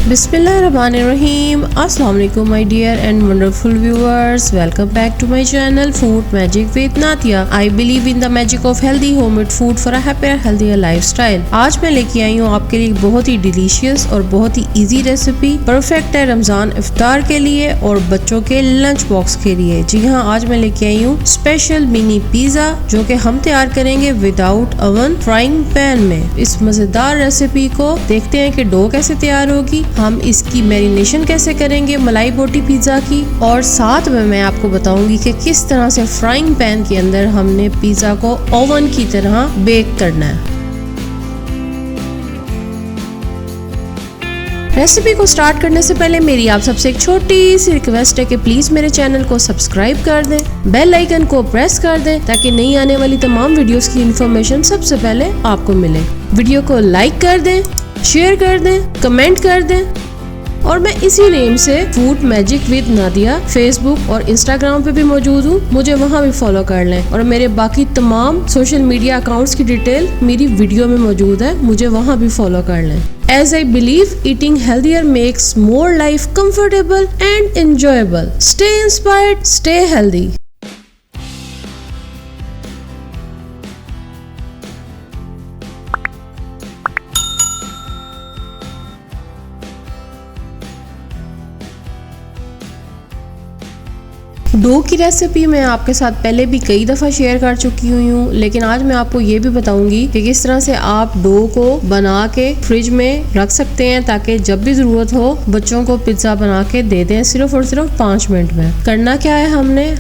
Bismillahirrahmanirrahim. Assalamu alaikum my dear and wonderful viewers. Welcome back to my channel Food Magic with Natia. I believe in the magic of healthy homemade food for a happier healthier lifestyle. आज मैं लेके आई हूँ आपके लिए बहुत ही delicious और बहुत ही easy recipe, perfect है रमजान इफ्तार के लिए और बच्चों के लंच बॉक्स के लिए। जी हाँ, आज मैं लेके आई हूँ स्पेशल मिनी पिज्जा जो कि हम तैयार करेंगे विदाउट ओवन फ्राइंग पैन में। इस मजेदार रेसिपी को देखते हैं कि डो कैसे तैयार होगी, हम इसकी मैरिनेशन कैसे करेंगे मलाई बोटी पिज्जा की, और साथ में मैं आपको बताऊंगी कि किस तरह से फ्राइंग पैन के अंदर हमने पिज्जा को ओवन की तरह बेक करना है। रेसिपी को स्टार्ट करने से पहले मेरी आप सबसे एक छोटी सी रिक्वेस्ट है कि प्लीज मेरे चैनल को सब्सक्राइब कर दें, बेल आइकन को प्रेस कर दें ताकि नई आने वाली तमाम वीडियोस की इन्फॉर्मेशन सबसे पहले आपको मिले। वीडियो को लाइक कर दें, शेयर कर दें, कमेंट कर दें, और मैं इसी नेम से food magic with Nadia Facebook और इंस्टाग्राम पे भी मौजूद हूँ, मुझे वहाँ भी फॉलो कर लें। और मेरे बाकी तमाम सोशल मीडिया अकाउंट्स की डिटेल मेरी वीडियो में मौजूद है, मुझे वहाँ भी फॉलो कर लें। As I believe eating healthier makes more life comfortable and enjoyable. Stay inspired, stay healthy. Dough की रेसिपी मैं आपके साथ पहले भी कई दफ़ा शेयर कर चुकी हुई हूँ, लेकिन आज मैं आपको ये भी बताऊंगी कि किस तरह से आप डो को बना के फ्रिज में रख सकते हैं ताकि जब भी ज़रूरत हो बच्चों को पिज्ज़ा बना के दे दें सिर्फ और सिर्फ 5 मिनट में। करना क्या है,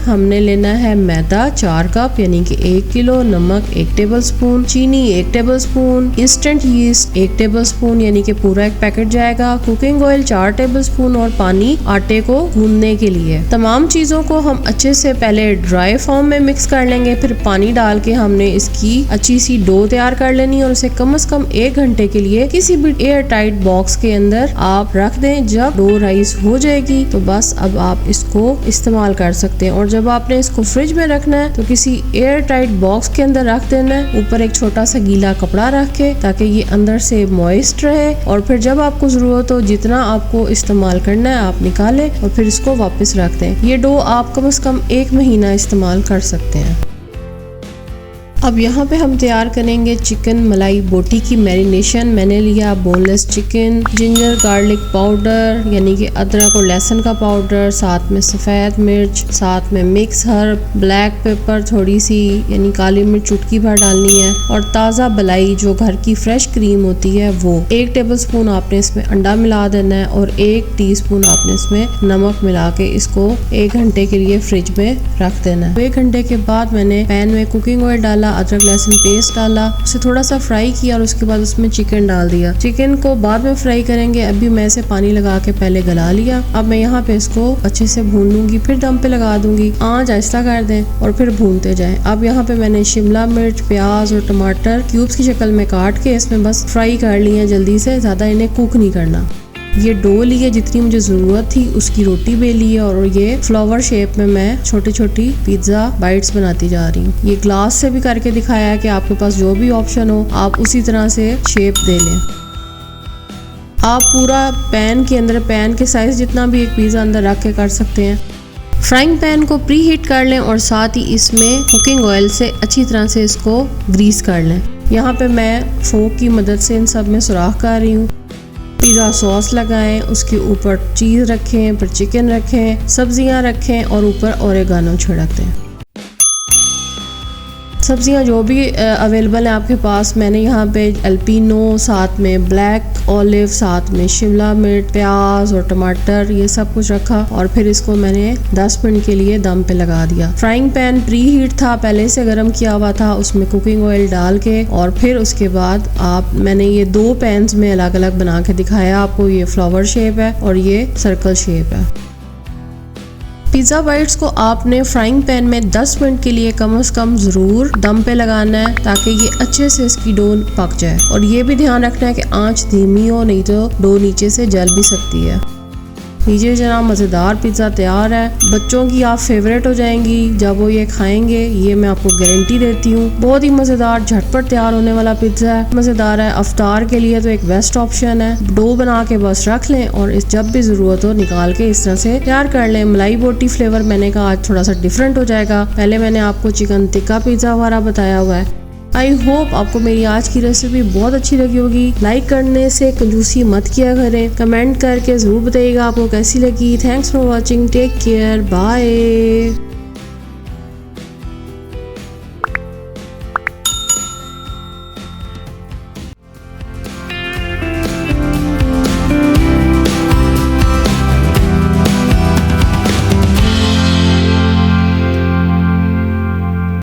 हमने लेना है मैदा 4 कप यानी कि 1 किलो, नमक 1 टेबल स्पून, चीनी 1 table spoon, instant yeast 1 table spoon यानी कि पूरा एक पैकेट जाएगा, कुकिंग ऑयल 4 टेबल स्पून और पानी आटे को गूंदने के लिए। तमाम चीज़ों को हम अच्छे से पहले ड्राई फॉर्म में मिक्स कर लेंगे, फिर पानी डाल के हमने इसकी अच्छी सी डो तैयार कर लेनी है और उसे कम से कम 1 घंटे के लिए किसी भी एयर टाइट बॉक्स के अंदर आप रख दें। जब डो राइस हो जाएगी तो बस अब आप इसको इस्तेमाल कर सकते हैं। और जब आपने इसको फ्रिज में रखना है तो किसी एयर टाइट बॉक्स के अंदर रख देना है, ऊपर एक छोटा सा गीला कपड़ा रख के ताकि ये अंदर से मॉइस्ट रहे। और फिर जब आपको जरूरत हो जितना आपको इस्तेमाल करना है आप निकालें और फिर इसको वापस रख दें। ये डो आप कम से कम 1 महीना इस्तेमाल कर सकते हैं। अब यहाँ पे हम तैयार करेंगे चिकन मलाई बोटी की मैरिनेशन। मैंने लिया boneless chicken, ginger garlic powder यानी कि अदरक और लहसुन का पाउडर, साथ में सफ़ेद मिर्च, साथ में मिक्स हर्ब, ब्लैक पेपर थोड़ी सी यानी काली मिर्च चुटकी भर डालनी है, और ताज़ा मलाई जो घर की फ्रेश क्रीम होती है वो। 1 टेबल स्पून आपने इसमें अंडा मिला देना है और 1 टीस्पून आपने इसमें नमक मिला के इसको 1 घंटे के लिए फ्रिज में रख देना है। 1 घंटे के बाद मैंने पैन में कुकिंग ऑयल डाला, अदरक लहसुन पेस्ट डाला, उसे थोड़ा सा फ्राई किया और उसके बाद उसमें चिकन डाल दिया। चिकन को बाद में फ्राई करेंगे, अभी मैं इसे पानी लगा के पहले गला लिया। अब मैं यहाँ पे इसको अच्छे से भून लूंगी, फिर दम पे लगा दूंगी। आंच आहिस्ता कर दें और फिर भूनते जाएं। अब यहाँ पे मैंने शिमला मिर्च, प्याज और टमाटर क्यूब्स की शक्ल में काट के इसमें बस फ्राई कर लिए जल्दी से, ज्यादा इन्हें कुक नहीं करना। ये डो ली है जितनी मुझे ज़रूरत थी उसकी रोटी बेली है और ये फ्लावर शेप में मैं छोटी छोटी पिज्ज़ा बाइट्स बनाती जा रही हूँ। ये ग्लास से भी करके दिखाया है कि आपके पास जो भी ऑप्शन हो आप उसी तरह से शेप दे लें। आप पूरा पैन के अंदर पैन के साइज जितना भी एक पिज़्ज़ा अंदर रख के कर सकते हैं। फ्राइंग पैन को प्री हीट कर लें और साथ ही इसमें कुकिंग ऑयल से अच्छी तरह से इसको ग्रीस कर लें। यहाँ पे मैं फोक की मदद से इन सब में सुराख कर रही हूँ। पिज़्ज़ा सॉस लगाएं, उसके ऊपर चीज़ रखें, फिर चिकन रखें, सब्जियां रखें और ऊपर ओरेगानो छिड़क दें। सब्जियां जो भी अवेलेबल है आपके पास, मैंने यहाँ पे अल्पीनो, साथ में ब्लैक ऑलिव, साथ में शिमला मिर्च, प्याज और टमाटर ये सब कुछ रखा और फिर इसको मैंने 10 मिनट के लिए दम पे लगा दिया। फ्राइंग पैन प्री हीट था, पहले से गर्म किया हुआ था, उसमें कुकिंग ऑयल डाल के और फिर उसके बाद मैंने ये 2 पैन्स में अलग अलग बना के दिखाया आपको। ये फ्लावर शेप है और ये सर्कल शेप है। पिज़्ज़ा बाइट्स को आपने फ्राइंग पैन में 10 मिनट के लिए कम से कम ज़रूर दम पे लगाना है ताकि ये अच्छे से इसकी डो पक जाए। और ये भी ध्यान रखना है कि आंच धीमी हो, नहीं तो डो नीचे से जल भी सकती है। लीजिए जनाब, मजेदार पिज्जा तैयार है। बच्चों की आप फेवरेट हो जाएंगी जब वो ये खाएंगे, ये मैं आपको गारंटी देती हूँ। बहुत ही मजेदार झटपट तैयार होने वाला पिज्जा है, मजेदार है। अफ्तार के लिए तो एक बेस्ट ऑप्शन है। डो बना के बस रख लें और इस जब भी जरूरत हो निकाल के इस तरह से तैयार कर लें। मलाई बोटी फ्लेवर मैंने कहा आज थोड़ा सा डिफरेंट हो जाएगा। पहले मैंने आपको चिकन टिक्का पिज्जा वाला बताया हुआ है। आई होप आपको मेरी आज की रेसिपी बहुत अच्छी लगी होगी। लाइक करने से कंजूसी मत किया करें, कमेंट करके जरूर बताइएगा आपको कैसी लगी। Thanks for watching, take care, bye.